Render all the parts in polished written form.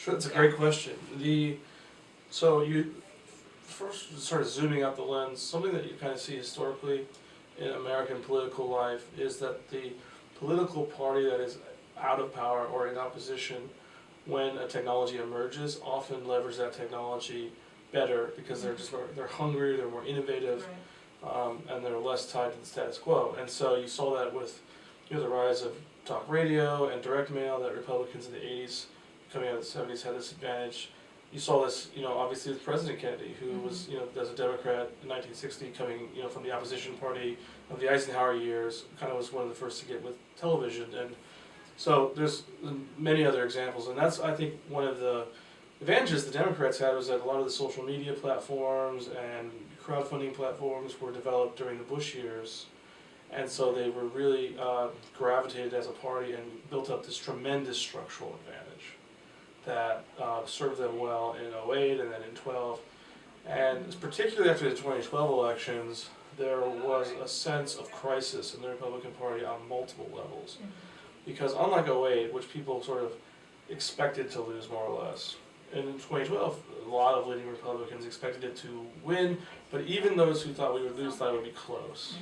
Sure, that's a great question. So you first sort of zooming out the lens, something that you kind of see historically in American political life is that the political party that is out of power or in opposition when a technology emerges often leverage that technology better because they're hungrier, they're more innovative, and they're less tied to the status quo. And so you saw that with the rise of talk radio and direct mail, that Republicans in the 80s coming out of the 70s had this advantage. You saw this, obviously with President Kennedy, who was, as a Democrat in 1960, coming, from the opposition party of the Eisenhower years, kind of was one of the first to get with television. And so there's many other examples, and that's, I think, one of the advantages the Democrats had was that a lot of the social media platforms and crowdfunding platforms were developed during the Bush years. And so they were really gravitated as a party and built up this tremendous structural advantage that served them well in 08 and then in 12. And particularly after the 2012 elections, there was a sense of crisis in the Republican Party on multiple levels. Because unlike 08, which people sort of expected to lose more or less, in 2012, a lot of leading Republicans expected it to win, but even those who thought we would lose thought it would be close.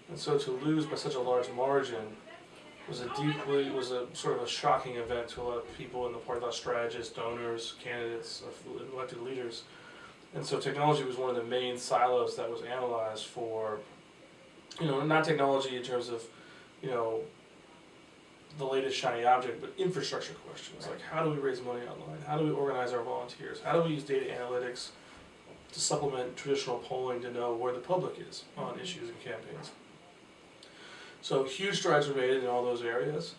And so to lose by such a large margin was a sort of a shocking event to a lot of people in the party, a lot of strategists, donors, candidates, elected leaders. And so technology was one of the main silos that was analyzed for, not technology in terms of, the latest shiny object, but infrastructure questions, like how do we raise money online? How do we organize our volunteers? How do we use data analytics to supplement traditional polling to know where the public is on issues and campaigns? So huge strides were made in all those areas,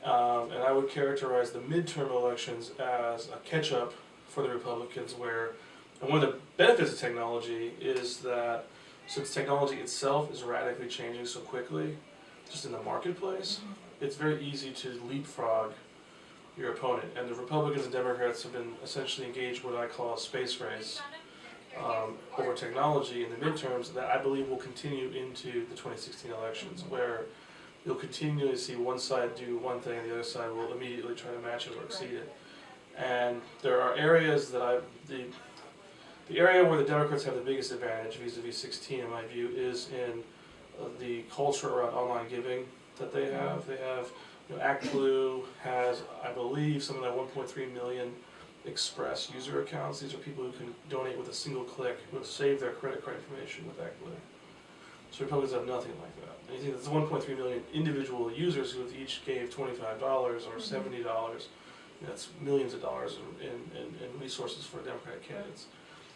and I would characterize the midterm elections as a catch-up for the Republicans and one of the benefits of technology is that since technology itself is radically changing so quickly, just in the marketplace, it's very easy to leapfrog your opponent. And the Republicans and Democrats have been essentially engaged in what I call a space race over technology in the midterms that I believe will continue into the 2016 elections, where you'll continue to see one side do one thing and the other side will immediately try to match it or exceed it. And there are areas that the area where the Democrats have the biggest advantage vis-a-vis 16 in my view is in the culture around online giving that they have. They have, Act Blue has, I believe, something like 1.3 million Express user accounts. These are people who can donate with a single click, who have saved their credit card information with Act Blue. So Republicans have nothing like that. And you think that's 1.3 million individual users who each gave $25 or $70. That's millions of dollars in resources for Democratic candidates.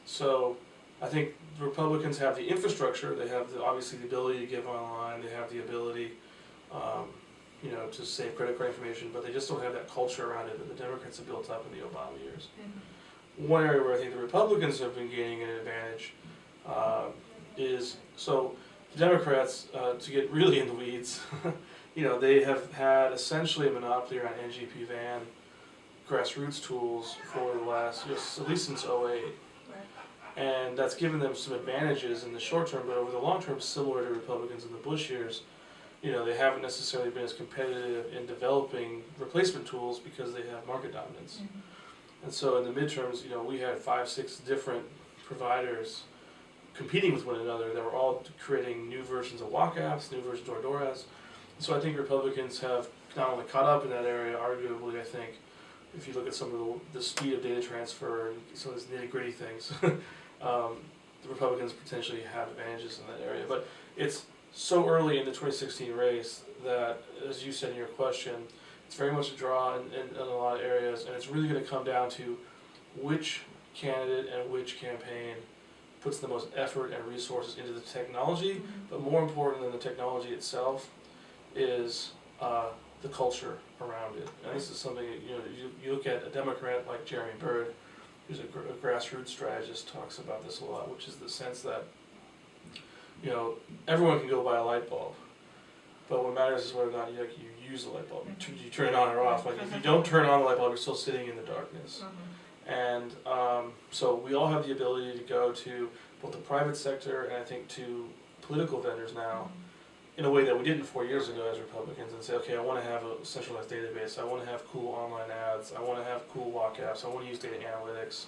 So I think the Republicans have the infrastructure. They have obviously the ability to give online. They have the ability, to save credit card information, but they just don't have that culture around it that the Democrats have built up in the Obama years. One area where I think the Republicans have been gaining an advantage is, so the Democrats, to get really in the weeds, they have had essentially a monopoly around NGP van grassroots tools for the last, at least since 08. And that's given them some advantages in the short term, but over the long term, similar to Republicans in the Bush years, they haven't necessarily been as competitive in developing replacement tools because they have market dominance. And so in the midterms, we had 5-6 different providers competing with one another that were all creating new versions of walk apps, new versions of door apps. So I think Republicans have not only caught up in that area, arguably, I think, if you look at some of the speed of data transfer and some of these nitty-gritty things, the Republicans potentially have advantages in that area. But it's so early in the 2016 race that, as you said in your question, it's very much a draw in a lot of areas, and it's really going to come down to which candidate and which campaign puts the most effort and resources into the technology, but more important than the technology itself is the culture around it. And this is something, you look at a Democrat like Jeremy Bird, who's a grassroots strategist, talks about this a lot, which is the sense that, everyone can go buy a light bulb, but what matters is whether or not you use the light bulb. You turn it on or off. Like if you don't turn on the light bulb, you're still sitting in the darkness. And so we all have the ability to go to both the private sector and I think to political vendors now in a way that we didn't 4 years ago as Republicans, and say, okay, I want to have a centralized database, I want to have cool online ads, I want to have cool walk apps, I want to use data analytics.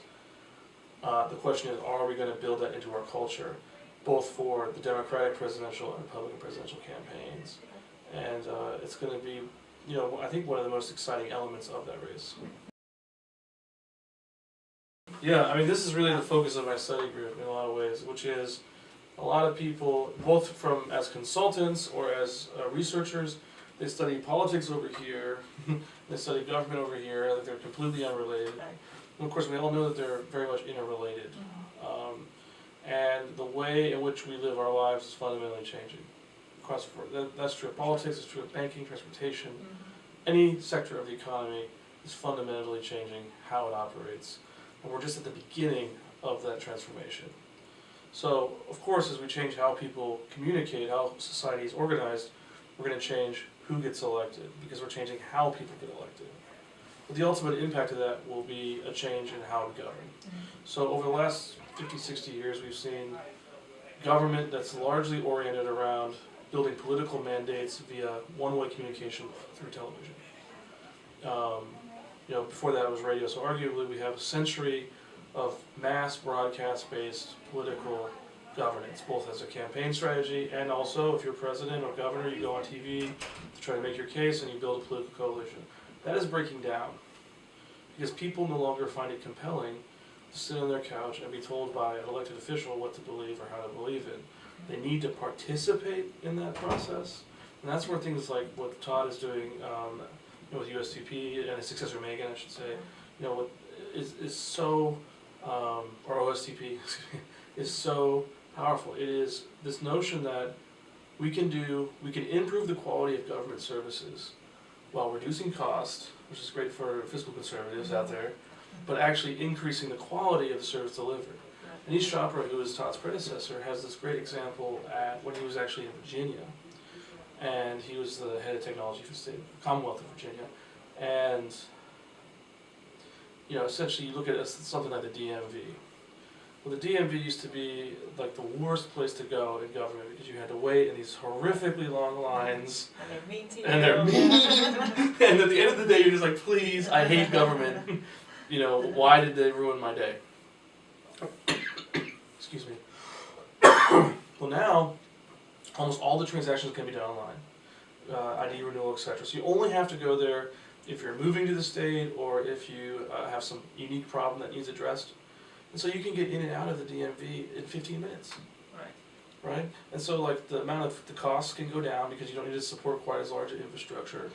The question is, are we going to build that into our culture, both for the Democratic presidential and Republican presidential campaigns? And it's going to be, I think, one of the most exciting elements of that race. Yeah, I mean, this is really the focus of my study group in a lot of ways, which is a lot of people, both from as consultants or as researchers, they study politics over here, they study government over here, like they're completely unrelated. And of course, we all know that they're very much interrelated. And the way in which we live our lives is fundamentally changing. Across the board. That's true of politics, it's true of banking, transportation. Any sector of the economy is fundamentally changing how it operates. And we're just at the beginning of that transformation. So, of course, as we change how people communicate, how society is organized, we're going to change who gets elected, because we're changing how people get elected. But the ultimate impact of that will be a change in how we govern. So over the last 50, 60 years, we've seen government that's largely oriented around building political mandates via one-way communication through television. Before that was radio, so arguably we have a century of mass broadcast-based political governance, both as a campaign strategy and also if you're president or governor, you go on TV to try to make your case and you build a political coalition. That is breaking down because people no longer find it compelling to sit on their couch and be told by an elected official what to believe or how to believe in. They need to participate in that process, and that's where things like what Todd is doing with USTP and his successor Megan, I should say, what is so, or OSTP, is so powerful. It is this notion that we can improve the quality of government services while reducing cost, which is great for fiscal conservatives out there, but actually increasing the quality of the service delivered. Anish Chopra, who is Todd's predecessor, has this great example when he was actually in Virginia, and he was the head of technology for the state Commonwealth of Virginia, and essentially you look at something like the DMV. Well, the DMV used to be like the worst place to go in government because you had to wait in these horrifically long lines. And they're mean to you. And they're mean. And at the end of the day, you're just like, please, I hate government. Why did they ruin my day? Excuse me. Well, now, almost all the transactions can be done online. ID renewal, etc. So you only have to go there if you're moving to the state or if you have some unique problem that needs addressed. And so you can get in and out of the DMV in 15 minutes. Right? And so the amount of the costs can go down because you don't need to support quite as large an infrastructure.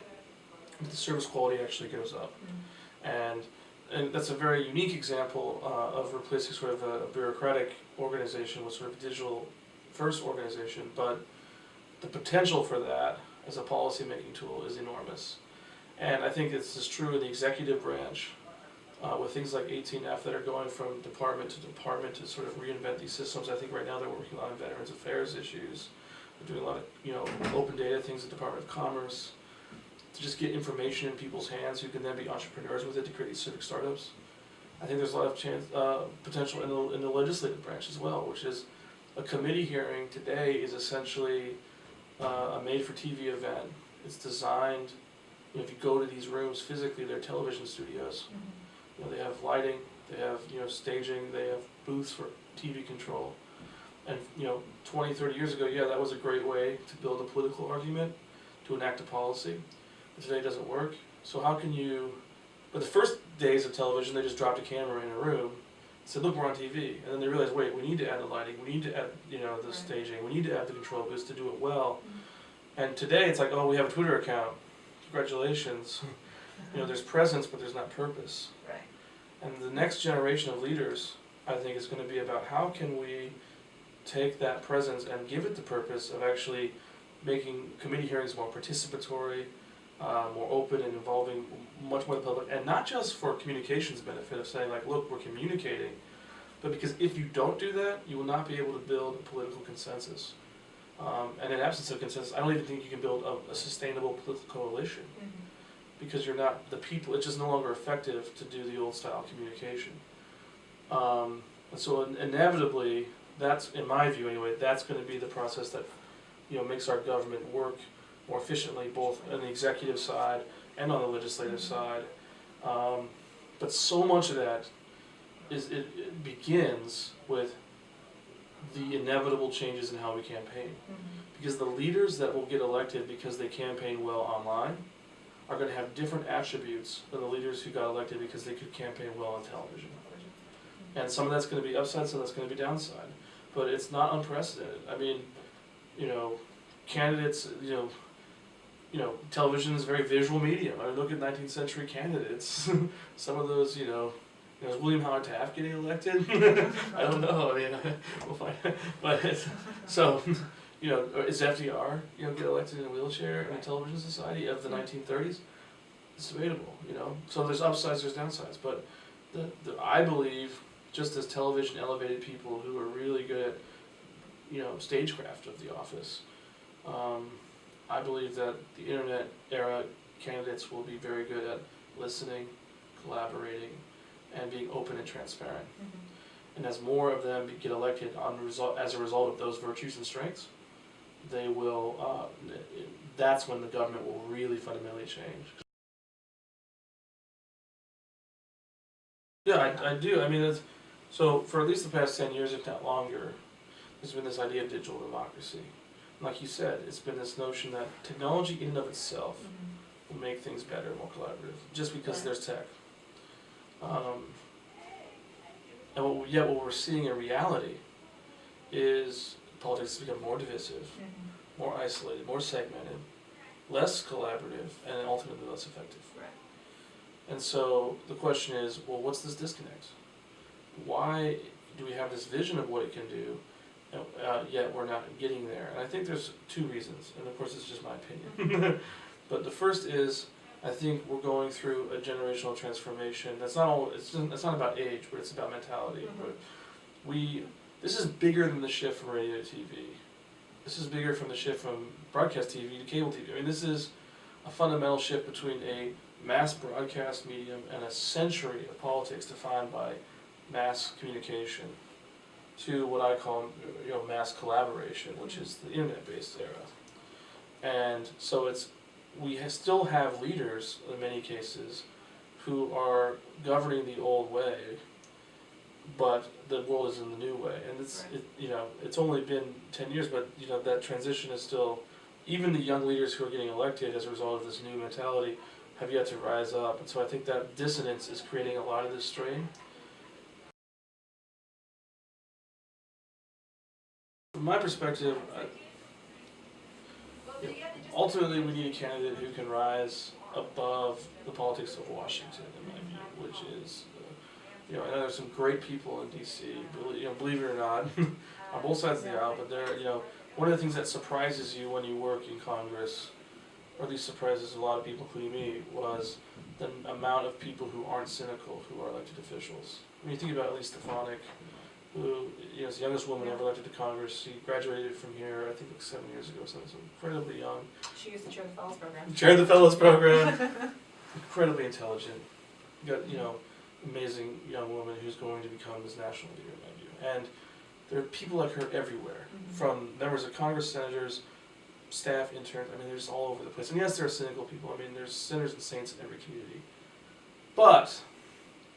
But the service quality actually goes up. And that's a very unique example of replacing sort of a bureaucratic organization with sort of a digital first organization. But the potential for that as a policy making tool is enormous. And I think this is true in the executive branch. With things like 18F that are going from department to sort of reinvent these systems. I think right now they're working on Veterans Affairs issues. They're doing a lot of open data things at the Department of Commerce to just get information in people's hands who can then be entrepreneurs with it to create these civic startups. I think there's a lot of potential in the legislative branch as well, which is a committee hearing today is essentially a made-for-TV event. It's designed, if you go to these rooms physically, they're television studios. They have lighting, they have staging, they have booths for TV control. And 20, 30 years ago, yeah, that was a great way to build a political argument, to enact a policy. But today it doesn't work. So how can you, but the first days of television, they just dropped a camera in a room, said, look, we're on TV. And then they realized, wait, we need to add the lighting, we need to add the staging, we need to add the control booths to do it well. And today it's like, oh, we have a Twitter account. Congratulations. There's presence, but there's not purpose. And the next generation of leaders, I think, is going to be about how can we take that presence and give it the purpose of actually making committee hearings more participatory, more open and involving much more the public, and not just for communications benefit of saying like, look, we're communicating, but because if you don't do that, you will not be able to build a political consensus. And in absence of consensus, I don't even think you can build a sustainable political coalition. Because you're not the people, it's just no longer effective to do the old style communication. And so inevitably, that's, in my view anyway, that's going to be the process that, makes our government work more efficiently, both on the executive side and on the legislative side. But so much of that it begins with the inevitable changes in how we campaign. Because the leaders that will get elected because they campaign well online are going to have different attributes than the leaders who got elected because they could campaign well on television. And some of that's going to be upside, some of that's going to be downside. But it's not unprecedented. I mean, candidates, television is a very visual medium. I mean, look at 19th century candidates. Some of those, is William Howard Taft getting elected? I don't know. I mean, we'll find out. But is FDR, get elected in a wheelchair in a television society of the 1930s? It's debatable, So there's upsides, there's downsides. But I believe, just as television elevated people who are really good at, stagecraft of the office, I believe that the internet era candidates will be very good at listening, collaborating, and being open and transparent. And as more of them get elected as a result of those virtues and strengths, they will. That's when the government will really fundamentally change. Yeah, I do. I mean, so for at least the past 10 years, if not longer, there's been this idea of digital democracy. Like you said, it's been this notion that technology in and of itself will make things better, more collaborative, just because there's tech. And what we're seeing in reality is politics has become more divisive, more isolated, more segmented, less collaborative, and ultimately less effective. Right. And so the question is, well, what's this disconnect? Why do we have this vision of what it can do, yet we're not getting there? And I think there's two reasons, and of course it's just my opinion. But the first is, I think we're going through a generational transformation. That's not not about age, but it's about mentality. But this is bigger than the shift from radio to TV. This is bigger from the shift from broadcast TV to cable TV. I mean, this is a fundamental shift between a mass broadcast medium and a century of politics defined by mass communication to what I call mass collaboration, which is the internet-based era. And so we still have leaders in many cases who are governing the old way, but the world is in the new way. And it's only been 10 years, but that transition is still, even the young leaders who are getting elected as a result of this new mentality have yet to rise up. And so I think that dissonance is creating a lot of this strain. From my perspective, ultimately we need a candidate who can rise above the politics of Washington, in my view, which is, I know there's some great people in D.C., believe it or not, on both sides of the aisle, but one of the things that surprises you when you work in Congress, or at least surprises a lot of people, including me, was the amount of people who aren't cynical who are elected officials. When you think about at least Stefanik, who is the youngest woman ever elected to Congress. She graduated from here, I think, like 7 years ago, so incredibly young. She used to chair the Fellows Program. Chair the Fellows Program. Incredibly intelligent. Got, amazing young woman who's going to become this national leader, in my view. And there are people like her everywhere, from members of Congress, senators, staff, interns. I mean, they're just all over the place. And yes, there are cynical people. I mean, there's sinners and saints in every community. But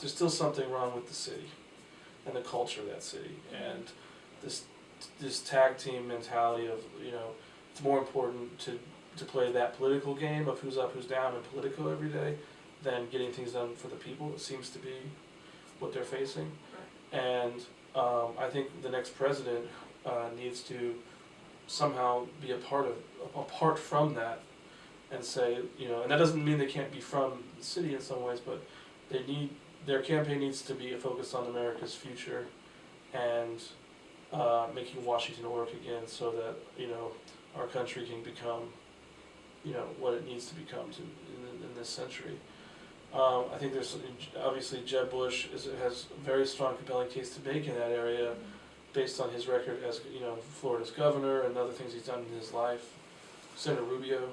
there's still something wrong with the city and the culture of that city, and this tag team mentality of it's more important to play that political game of who's up, who's down, and Politico every day than getting things done for the people. It seems to be what they're facing, and I think the next president needs to somehow be apart from that, and say and that doesn't mean they can't be from the city in some ways, but their campaign needs to be focused on America's future and making Washington work again, so that our country can become what it needs to become in this century. I think there's obviously Jeb Bush has a very strong, compelling case to make in that area, based on his record as Florida's governor and other things he's done in his life. Senator Rubio,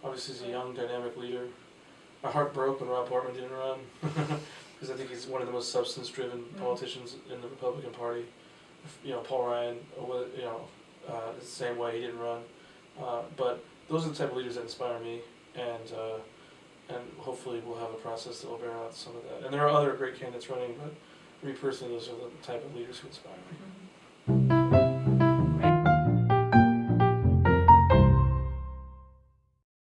obviously, is a young, dynamic leader. My heart broke when Rob Portman didn't run, because I think he's one of the most substance-driven politicians in the Republican Party. Paul Ryan, the same way he didn't run. But those are the type of leaders that inspire me, and hopefully we'll have a process that will bear out some of that. And there are other great candidates running, but for me personally, those are the type of leaders who inspire me. Mhm.